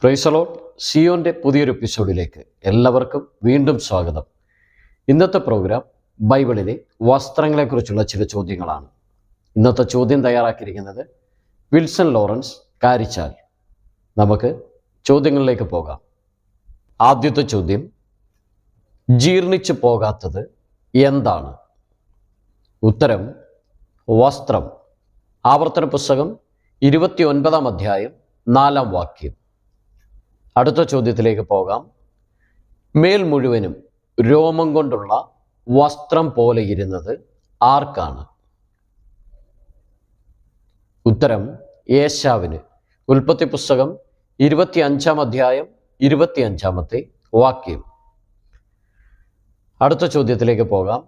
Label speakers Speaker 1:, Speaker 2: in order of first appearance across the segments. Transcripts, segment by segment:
Speaker 1: Praise the Lord. സിയോന്റെ പുതിയൊരു എപ്പിസോഡിലേക്ക് എല്ലാവർക്കും വീണ്ടും സ്വാഗതം. ഇന്നത്തെ പ്രോഗ്രാം ബൈബിളിലെ വസ്ത്രങ്ങളെക്കുറിച്ചുള്ള ചില ചോദ്യങ്ങളാണ്. ഇന്നത്തെ ചോദ്യം തയ്യാറാക്കിയിരിക്കുന്നത് വിൽസൺ ലോറൻസ് കാരിച്ചാൽ. നമുക്ക് ചോദ്യങ്ങളിലേക്ക് പോകാം. ആദ്യത്തെ ചോദ്യം, ജീർണിച്ചു പോകാത്തത് എന്താണ്? ഉത്തരം വസ്ത്രം. ആവർത്തന പുസ്തകം 29-ാം അധ്യായം 4-ാം വാക്യം. അടുത്ത ചോദ്യത്തിലേക്ക് പോകാം. മേൽ മുഴുവനും രോമം കൊണ്ടുള്ള വസ്ത്രം പോലെ ഇരുന്നത് ആർക്കാണ്? ഉത്തരം ഏശാവിന്. ഉൽപ്പത്തി പുസ്തകം 25-ാം അധ്യായം 25-ാമത്തെ വാക്യം. അടുത്ത ചോദ്യത്തിലേക്ക് പോകാം.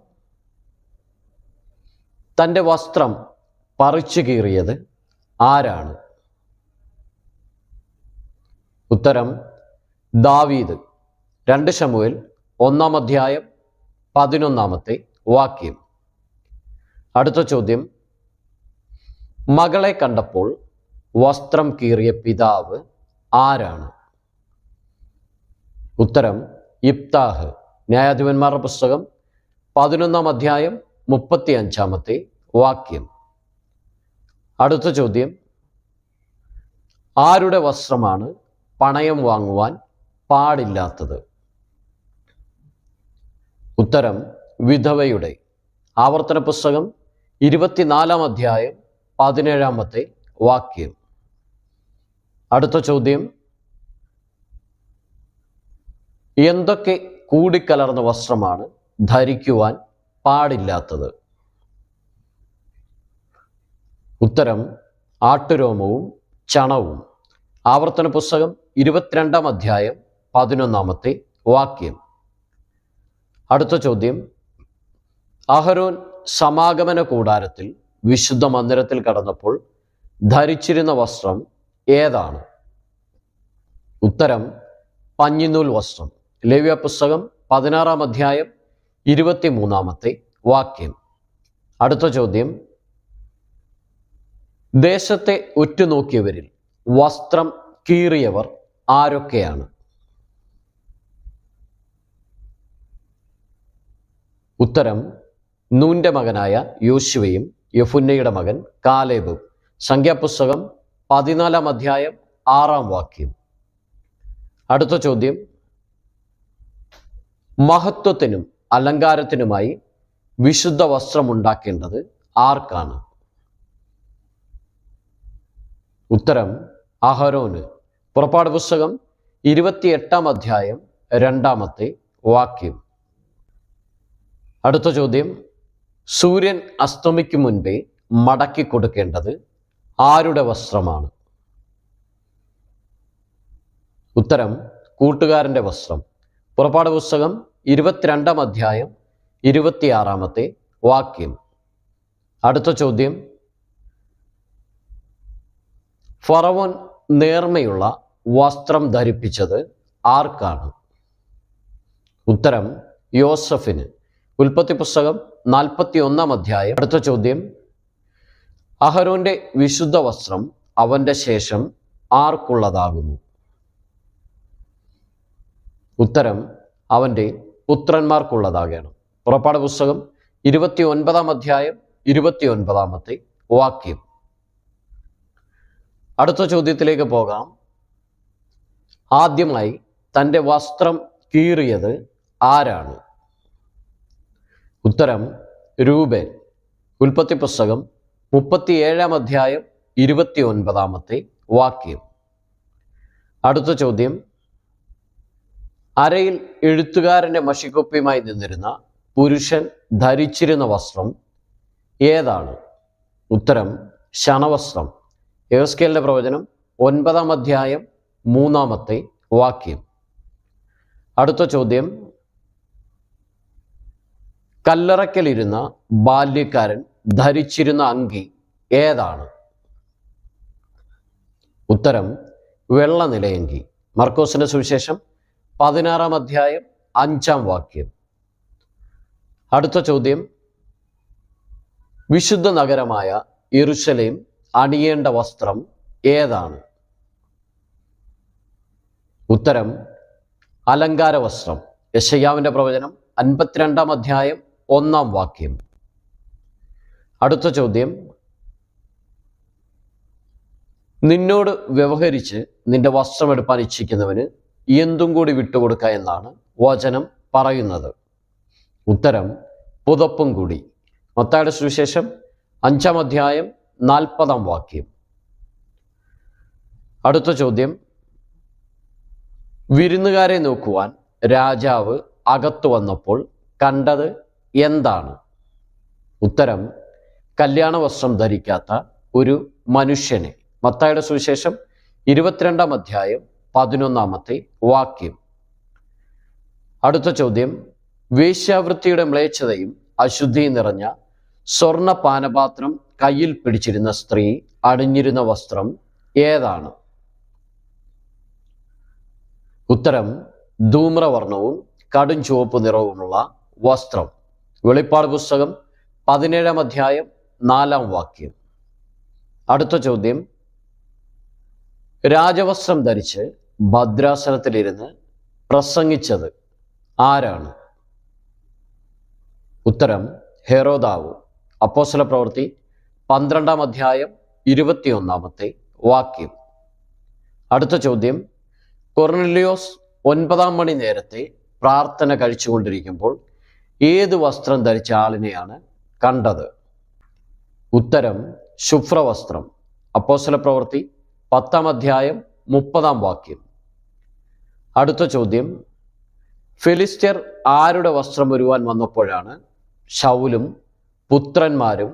Speaker 1: തൻ്റെ വസ്ത്രം പറിച്ചു കീറിയത് ആരാണ്? ഉത്തരം ദാവീദ്. 2 ശമൂവേൽ 1-ാം അധ്യായം 11-ാമത്തെ വാക്യം. അടുത്ത ചോദ്യം, മകളെ കണ്ടപ്പോൾ വസ്ത്രം കീറിയ പിതാവ് ആരാണ്? ഉത്തരം യിഫ്താഹ്. ന്യായാധിപന്മാരുടെ പുസ്തകം 11-ാം അധ്യായം 35-ാമത്തെ വാക്യം. അടുത്ത ചോദ്യം, ആരുടെ വസ്ത്രമാണ് പണയം വാങ്ങുവാൻ പാടില്ലാത്തത്? ഉത്തരം വിധവയുടെ. ആവർത്തന പുസ്തകം 24-ാം അധ്യായം 17-ാമത്തെ വാക്യം. അടുത്ത ചോദ്യം, എന്തൊക്കെ കൂടിക്കലർന്ന വസ്ത്രമാണ് ധരിക്കുവാൻ പാടില്ലാത്തത്? ഉത്തരം ആട്ടുരോമവും ചണവും. ആവർത്തന പുസ്തകം 22-ാം അധ്യായം 11-ാമത്തെ വാക്യം. അടുത്ത ചോദ്യം, അഹരോൻ സമാഗമന കൂടാരത്തിൽ വിശുദ്ധ മന്ദിരത്തിൽ കടന്നപ്പോൾ ധരിച്ചിരുന്ന വസ്ത്രം ഏതാണ്? ഉത്തരം പഞ്ഞിനൂൽ വസ്ത്രം. ലേവ്യ പുസ്തകം 16-ാം അധ്യായം 23-ാമത്തെ വാക്യം. അടുത്ത ചോദ്യം, ദേശത്തെ ഉറ്റുനോക്കിയവരിൽ വസ്ത്രം കീറിയവർ ആരൊക്കെയാണ്? ഉത്തരം നൂന്റെ മകനായ യോശുവയും യെഫുന്നയുടെ മകൻ കാലേബും. സംഖ്യാപുസ്തകം 14-ാം അധ്യായം 6-ാം വാക്യം. അടുത്ത ചോദ്യം, മഹത്വത്തിനും അലങ്കാരത്തിനുമായി വിശുദ്ധ വസ്ത്രം ഉണ്ടാക്കേണ്ടത് ആർക്കാണ്? ഉത്തരം അഹരോന്. പുറപ്പാട് പുസ്തകം 28-ാം അധ്യായം 2-ാമത്തെ വാക്യം. അടുത്ത ചോദ്യം, സൂര്യൻ അസ്തമിക്കും മുൻപേ മടക്കി കൊടുക്കേണ്ടത് ആരുടെ വസ്ത്രമാണ്? ഉത്തരം കൂട്ടുകാരൻ്റെ വസ്ത്രം. പുറപ്പാട് പുസ്തകം 22-ാം അധ്യായം 26-ാമത്തെ വാക്യം. അടുത്ത ചോദ്യം, ഫറവോൻ നേർമയുള്ള വസ്ത്രം ധരിപ്പിച്ചത് ആർക്കാണ്? ഉത്തരം യോസഫിന്. ഉൽപ്പത്തി പുസ്തകം 41-ാം അധ്യായം. അടുത്ത ചോദ്യം, അഹരോന്റെ വിശുദ്ധ വസ്ത്രം അവന്റെ ശേഷം ആർക്കുള്ളതാകുന്നു? ഉത്തരം അവന്റെ പുത്രന്മാർക്കുള്ളതാകണം. പുറപ്പാട് പുസ്തകം 29-ാം അധ്യായം 29-ാമത്തെ വാക്യം. അടുത്ത ചോദ്യത്തിലേക്ക് പോകാം. ആദ്യമായി തൻ്റെ വസ്ത്രം കീറിയത് ആരാണ്? ഉത്തരം രൂബേൻ. ഉൽപ്പത്തി പുസ്തകം 37-ാം അധ്യായം 29-ാമത്തെ വാക്യം. അടുത്ത ചോദ്യം, അരയിൽ എഴുത്തുകാരൻ്റെ മഷിക്കുപ്പിയുമായി നിന്നിരുന്ന പുരുഷൻ ധരിച്ചിരുന്ന വസ്ത്രം ഏതാണ്? ഉത്തരം ശണവസ്ത്രം. യെഹെസ്കേലിന്റെ പ്രവചനം 9-ാം അധ്യായം 3-ാമത്തെ വാക്യം. അടുത്ത ചോദ്യം, കല്ലറയ്ക്കലിരുന്ന ബാല്യക്കാരൻ ധരിച്ചിരുന്ന അങ്കി ഏതാണ്? ഉത്തരം വെള്ള നിലയങ്കി. മർക്കോസിന്റെ സുവിശേഷം 16-ാം അധ്യായം 5-ാം വാക്യം. അടുത്ത ചോദ്യം, വിശുദ്ധ നഗരമായ യെരൂശലേം അണിയേണ്ട വസ്ത്രം ഏതാണ്? ഉത്തരം അലങ്കാര വസ്ത്രം. യെശയ്യാവിൻ്റെ പ്രവചനം 52-ാം അധ്യായം 1-ാം വാക്യം. അടുത്ത ചോദ്യം, നിന്നോട് വ്യവഹരിച്ച് നിന്റെ വസ്ത്രമെടുപ്പാൻ ഇച്ഛിക്കുന്നവന് എന്തും കൂടി വിട്ടുകൊടുക്കുക എന്നാണ് വചനം പറയുന്നത്. ഉത്തരം പുതപ്പും കൂടി. മത്തായിയുടെ സുവിശേഷം 5-ാം അധ്യായം 40-ാം വാക്യം. അടുത്ത ചോദ്യം, വിരുന്നുകാരെ നോക്കുവാൻ രാജാവ് അകത്തു വന്നപ്പോൾ കണ്ടത് എന്താണ്? ഉത്തരം കല്യാണ വസ്ത്രം ധരിക്കാത്ത ഒരു മനുഷ്യനെ. മത്തായിയുടെ സുവിശേഷം 22-ാം അധ്യായം 11-ാമത്തെ വാക്യം. അടുത്ത ചോദ്യം, വേശ്യാവൃത്തിയുടെ മ്ലേച്ഛതയും അശുദ്ധിയും നിറഞ്ഞ സ്വർണ്ണ പാനപാത്രം കയ്യിൽ പിടിച്ചിരുന്ന സ്ത്രീ അണിഞ്ഞിരുന്ന വസ്ത്രം ഏതാണ്? ഉത്തരം ധൂമ്രവർണ്ണവും കടും ചുവപ്പ് നിറവുമുള്ള വസ്ത്രം. വെളിപ്പാട് പുസ്തകം 17-ാം അധ്യായം 4-ാം വാക്യം. അടുത്ത ചോദ്യം, രാജവസ്ത്രം ധരിച്ച് ഭദ്രാസനത്തിലിരുന്ന് പ്രസംഗിച്ചത് ആരാണ്? ഉത്തരം ഹെരോദാവ്. അപ്പോസ്തല പ്രവൃത്തി 12-ാം അധ്യായം 21-ാമത്തെ വാക്യം. അടുത്ത ചോദ്യം, കൊർനെല്യോസ് 9-ാം മണി നേരത്തെ പ്രാർത്ഥന കഴിച്ചുകൊണ്ടിരിക്കുമ്പോൾ ഏത് വസ്ത്രം ധരിച്ച ആളിനെയാണ് കണ്ടത്? ഉത്തരം ശുഭ്രവസ്ത്രം. അപ്പോസ്തല പ്രവൃത്തി 10-ാം അധ്യായം 30-ാം വാക്യം. അടുത്ത ചോദ്യം, ഫിലിസ്ത്യർ ആരുടെ വസ്ത്രം ഒരുവാൻ വന്നപ്പോഴാണ് ശൗലും പുത്രന്മാരും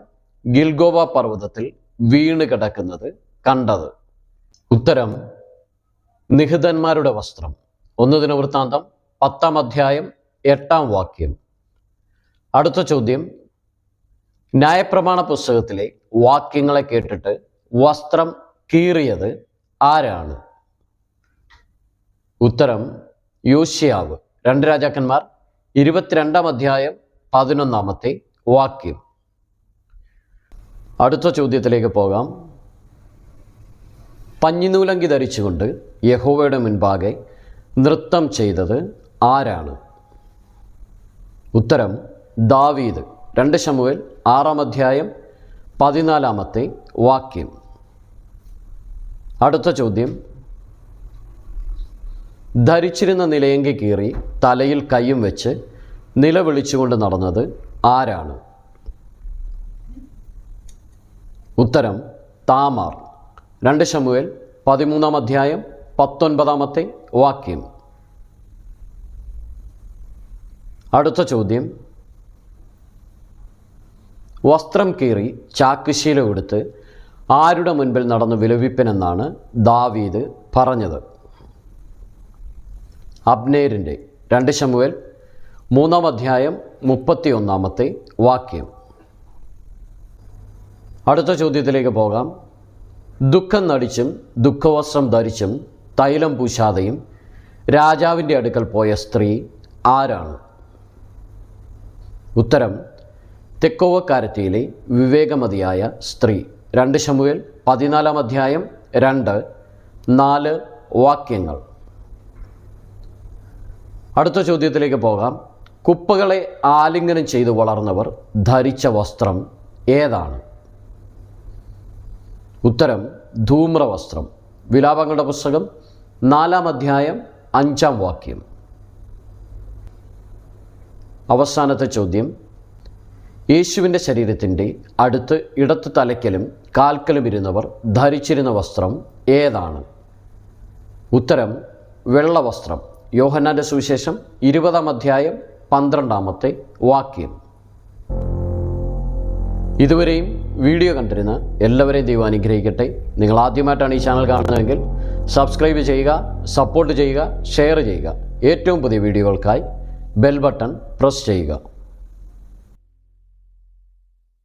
Speaker 1: ഗിൽഗോവ പർവ്വതത്തിൽ വീണ് കിടക്കുന്നത് കണ്ടത്? ഉത്തരം നിഹതന്മാരുടെ വസ്ത്രം. 1 ദിനവൃത്താന്തം 10-ാം അധ്യായം 8-ാം വാക്യം. അടുത്ത ചോദ്യം, ന്യായപ്രമാണ പുസ്തകത്തിലെ വാക്യങ്ങളെ കേട്ടിട്ട് വസ്ത്രം കീറിയത് ആരാണ്? ഉത്തരം യോശിയാവ്. 2 രാജാക്കന്മാർ 22-ാം അധ്യായം 11-ാമത്തെ വാക്യം. അടുത്ത ചോദ്യത്തിലേക്ക് പോകാം. പഞ്ഞിനൂലങ്കി ധരിച്ചുകൊണ്ട് യഹോവയുടെ മുൻപാകെ നൃത്തം ചെയ്തത് ആരാണ്? ഉത്തരം ദാവീദ്. 2 ശമൂവേൽ 6-ാം അധ്യായം 14-ാമത്തെ വാക്യം. അടുത്ത ചോദ്യം, ധരിച്ചിരുന്ന നിലയങ്കി കീറി തലയിൽ കയ്യും വെച്ച് നിലവിളിച്ചുകൊണ്ട് നടന്നത് ആരാണ്? ഉത്തരം താമാർ. 2 ശമൂവേൽ 13-ാം അധ്യായം 19-ാമത്തെ വാക്യം. അടുത്ത ചോദ്യം, വസ്ത്രം കീറി ചാക്കുശീല എടുത്ത് ആരുടെ മുൻപിൽ നടന്ന് വിലപിപ്പനെന്നാണ് ദാവീദ് പറഞ്ഞത്? അബ്നേരിൻ്റെ. 2 ശമൂവേൽ 3-ാം അധ്യായം 31-ാമത്തെ വാക്യം. അടുത്ത ചോദ്യത്തിലേക്ക് പോകാം. ദുഃഖം നടിച്ചും ദുഃഖവസ്ത്രം ധരിച്ചും തൈലം പൂശാതെയും രാജാവിൻ്റെ അടുക്കൽ പോയ സ്ത്രീ ആരാണ്? ഉത്തരം തെക്കോവക്കാരത്തിയിലെ വിവേകമതിയായ സ്ത്രീ. 2 ശമൂവേൽ 14-ാം അധ്യായം 2-4 വാക്യങ്ങൾ. അടുത്ത ചോദ്യത്തിലേക്ക് പോകാം. കുപ്പകളെ ആലിംഗനം ചെയ്തു വളർന്നവർ ധരിച്ച വസ്ത്രം ഏതാണ്? ഉത്തരം ധൂമ്രവസ്ത്രം. വിലാപങ്ങളുടെ പുസ്തകം 4-ാം അധ്യായം 5-ാം വാക്യം. അവസാനത്തെ ചോദ്യം, യേശുവിൻ്റെ ശരീരത്തിൻ്റെ അടുത്ത് ഇടത്ത് തലയ്ക്കലും കാൽക്കലും ഇരുന്നവർ ധരിച്ചിരുന്ന വസ്ത്രം ഏതാണ്? ഉത്തരം വെള്ളവസ്ത്രം. യോഹന്നാൻ്റെ സുവിശേഷം 20-ാം അധ്യായം 12-ാമത്തെ വാക്യം. ഇതുവരെയും വീഡിയോ കണ്ടിരുന്ന എല്ലാവരെയും ദൈവം അനുഗ്രഹിക്കട്ടെ. നിങ്ങൾ ആദ്യമായിട്ടാണ് ഈ ചാനൽ കാണുന്നതെങ്കിൽ സബ്സ്ക്രൈബ് ചെയ്യുക, സപ്പോർട്ട് ചെയ്യുക, ഷെയർ ചെയ്യുക. ഏറ്റവും പുതിയ വീഡിയോകൾക്കായി ബെൽ ബട്ടൺ പ്രസ് ചെയ്യുക.